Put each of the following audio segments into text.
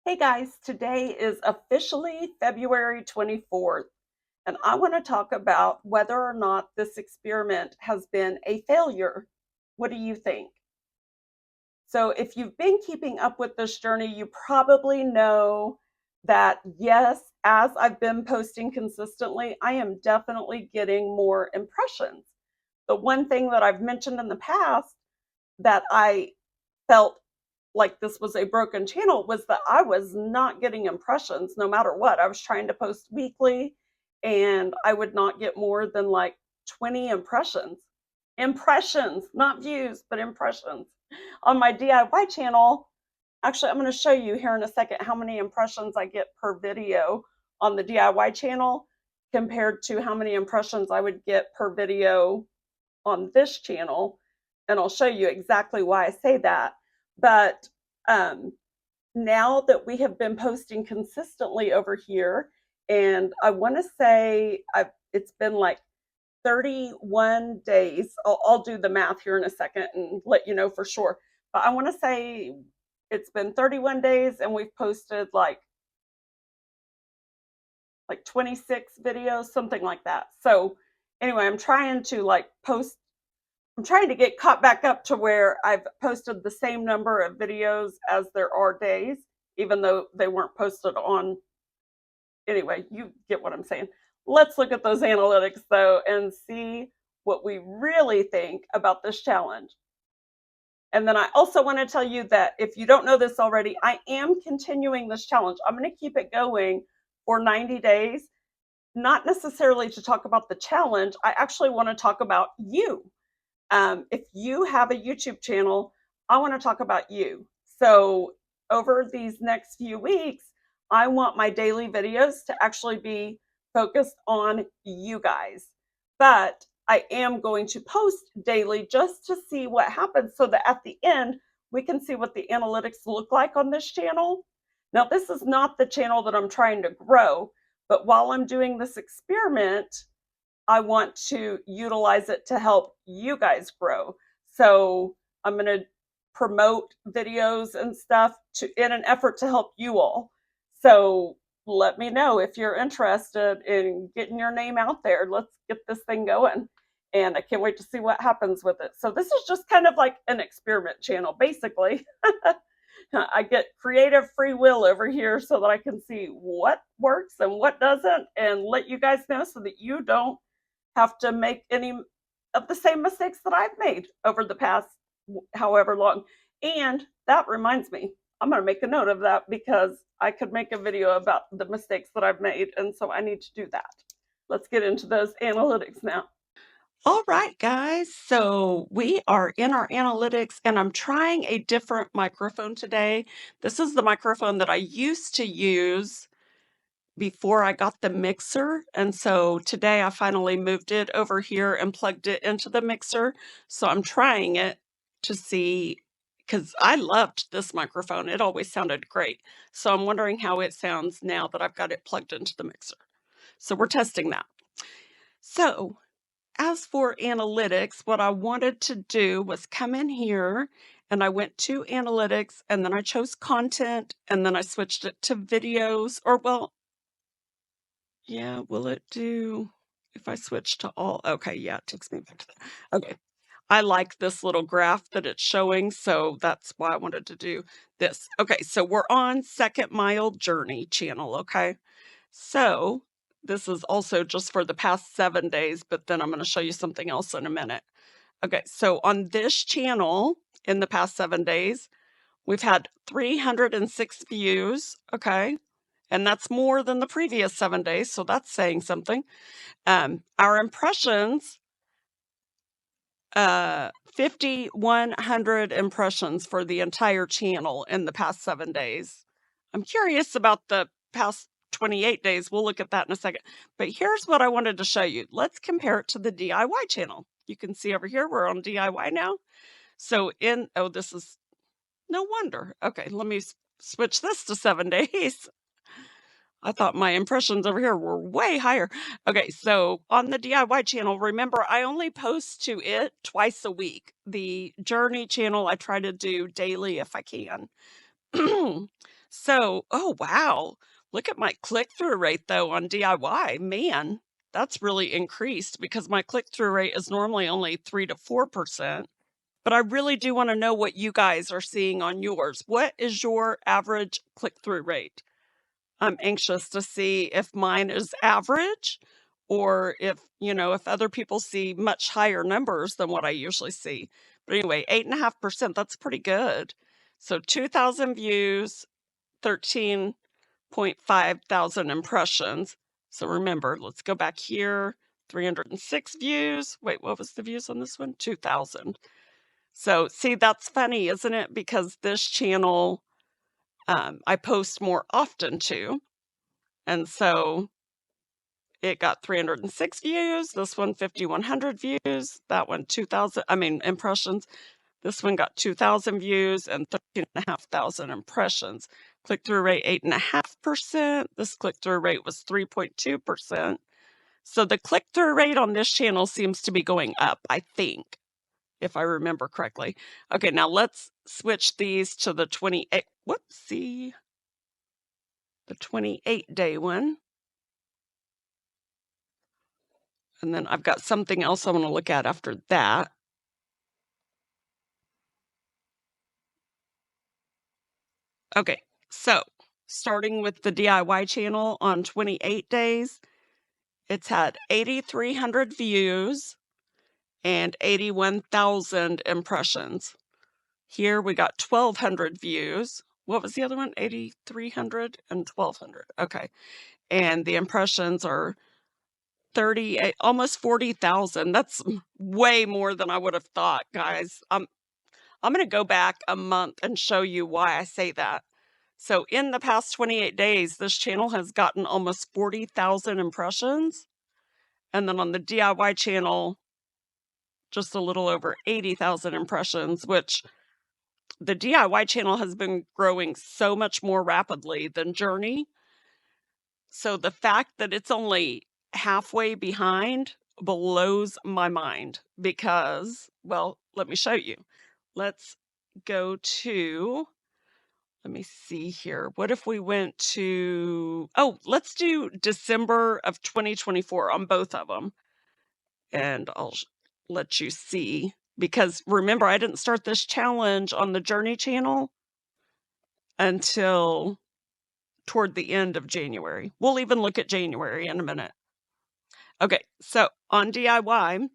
Hey guys, today is officially February 24th, and I want to talk about whether or not this experiment has been a failure. What do you think? So, if you've been keeping up with this journey, you probably know that yes, as I've been posting consistently, I am definitely getting more impressions. The one thing that I've mentioned in the past that I felt like this was a broken channel was that I was not getting impressions no matter what. I was trying to post weekly and I would not get more than like 20 impressions. Impressions, not views, but impressions. On my DIY channel, actually, I'm going to show you here in a second how many impressions I get per video on the DIY channel compared to how many impressions I would get per video on this channel. And I'll show you exactly why I say that. But um, now that we have been posting consistently over here, and I want to say it's been like 31 days. I'll do the math here in a second and let you know for sure. But I want to say it's been 31 days and we've posted like 26 videos, something like that. So anyway, I'm trying to get caught back up to where I've posted the same number of videos as there are days, even though they weren't posted on. Anyway, you get what I'm saying. Let's look at those analytics though and see what we really think about this challenge. And then I also want to tell you that if you don't know this already, I am continuing this challenge. I'm going to keep it going for 90 days, not necessarily to talk about the challenge. I actually want to talk about you. If you have a YouTube channel, I want to talk about you. So over these next few weeks, I want my daily videos to actually be focused on you guys. But I am going to post daily just to see what happens so that at the end, we can see what the analytics look like on this channel. Now, this is not the channel that I'm trying to grow, but while I'm doing this experiment, I want to utilize it to help you guys grow. So I'm going to promote videos and stuff in an effort to help you all. So let me know if you're interested in getting your name out there. Let's get this thing going. And I can't wait to see what happens with it. So this is just kind of like an experiment channel, basically. I get creative free will over here so that I can see what works and what doesn't and let you guys know so that you don't have to make any of the same mistakes that I've made over the past however long. And that reminds me, I'm going to make a note of that because I could make a video about the mistakes that I've made. And so I need to do that. Let's get into those analytics now. All right, guys. So we are in our analytics, and I'm trying a different microphone today. This is the microphone that I used to use before I got the mixer. And so today I finally moved it over here and plugged it into the mixer. So I'm trying it to see, because I loved this microphone. It always sounded great. So I'm wondering how it sounds now that I've got it plugged into the mixer. So we're testing that. So as for analytics, what I wanted to do was come in here and I went to analytics and then I chose content and then I switched it to videos or yeah, will it do if I switch to all? Okay, yeah, it takes me back to that. Okay. I like this little graph that it's showing, so that's why I wanted to do this. Okay, so we're on Second Mile Journey channel, okay? So this is also just for the past 7 days, but then I'm going to show you something else in a minute. Okay, so on this channel in the past 7 days, we've had 306 views, okay? And that's more than the previous 7 days, so that's saying something. Our impressions, 5,100 impressions for the entire channel in the past 7 days. I'm curious about the past 28 days. We'll look at that in a second. But here's what I wanted to show you. Let's compare it to the DIY channel. You can see over here, we're on DIY now. So oh, this is no wonder. Okay, let me switch this to 7 days. I thought my impressions over here were way higher. Okay, so on the DIY channel, remember, I only post to it twice a week. The Journey channel, I try to do daily if I can. So, oh, wow. Look at my click-through rate, though, on DIY. Man, that's really increased because my click-through rate is normally only 3 to 4%. But I really do want to know what you guys are seeing on yours. What is your average click-through rate? I'm anxious to see if mine is average or if, if other people see much higher numbers than what I usually see. But anyway, 8.5%, that's pretty good. So 2,000 views, 13.5 thousand impressions. So remember, let's go back here. 306 views. Wait, what was the views on this one? 2,000. So see, that's funny, isn't it? Because this channel, I post more often to. And so it got 306 views. This one, 5,100 views. That one, 2,000, impressions. This one got 2,000 views and 13,500 impressions. Click-through rate, 8.5%. This click-through rate was 3.2%. So the click-through rate on this channel seems to be going up, I think, if I remember correctly. Okay, now let's switch these to the 28, the 28-day one. And then I've got something else I want to look at after that. Okay, so starting with the DIY channel on 28 days, it's had 8,300 views and 81,000 impressions. Here we got 1,200 views. What was the other one? 8,300 and 1,200. Okay. And the impressions are 38, almost 40,000. That's way more than I would have thought, guys. I'm going to go back a month and show you why I say that. So in the past 28 days, this channel has gotten almost 40,000 impressions. And then on the DIY channel, just a little over 80,000 impressions, which the DIY channel has been growing so much more rapidly than Journey. So the fact that it's only halfway behind blows my mind because, well, let me show you. Let's go to, let me see here. What if we went to, let's do December of 2024 on both of them. And I'll let you see, because remember, I didn't start this challenge on the Journey channel until toward the end of January. We'll even look at January in a minute. Okay, so on DIY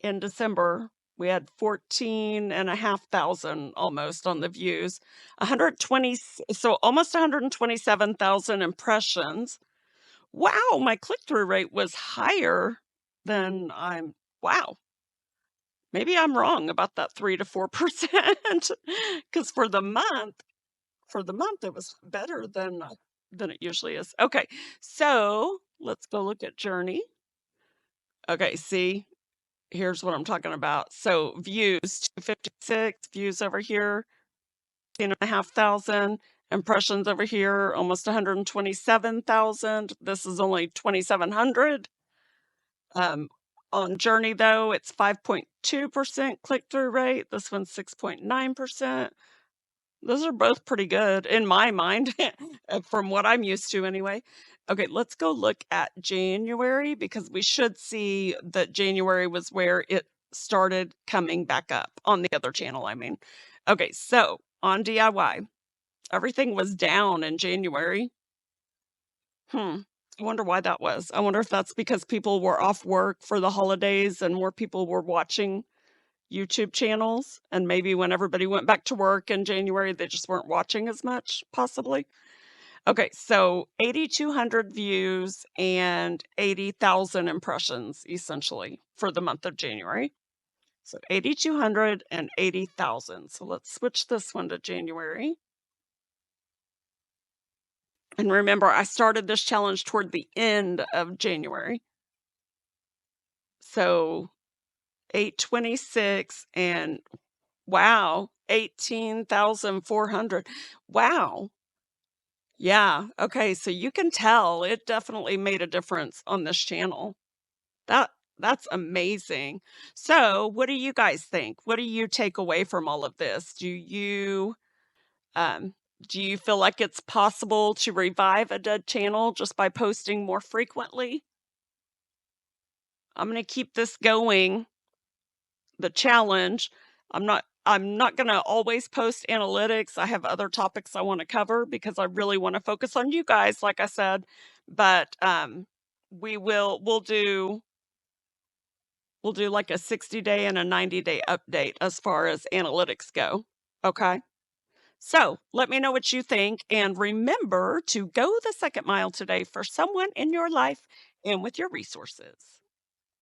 in December, we had 14,500 almost on the views, 120, so almost 127,000 impressions. Wow, my click-through rate was higher than wow. Maybe I'm wrong about that 3 to 4%, because for the month it was better than it usually is. Okay, so let's go look at Journey. Okay, see, here's what I'm talking about. So views, 256 views over here, 10,500 impressions over here, almost 127,000. This is only 2,700. On Journey, though, it's 5.2% click-through rate. This one's 6.9%. Those are both pretty good in my mind, from what I'm used to anyway. Okay, let's go look at January, because we should see that January was where it started coming back up on the other channel, I mean. Okay, so on DIY, everything was down in January. I wonder why that was. I wonder if that's because people were off work for the holidays and more people were watching YouTube channels, and maybe when everybody went back to work in January, they just weren't watching as much, possibly. Okay, so 8,200 views and 80,000 impressions, essentially, for the month of January. So 8,200 and 80,000. So let's switch this one to January. And remember, I started this challenge toward the end of January. So 826 and wow, 18,400. Wow. Yeah. Okay. So you can tell it definitely made a difference on this channel. That's amazing. So what do you guys think? What do you take away from all of this? Do Do you feel like it's possible to revive a dead channel just by posting more frequently? I'm gonna keep this going, the challenge. I'm not gonna always post analytics. I have other topics I wanna cover because I really wanna focus on you guys, like I said, but, we'll do like a 60-day and a 90-day update as far as analytics go, okay? So, let me know what you think, and remember to go the second mile today for someone in your life and with your resources.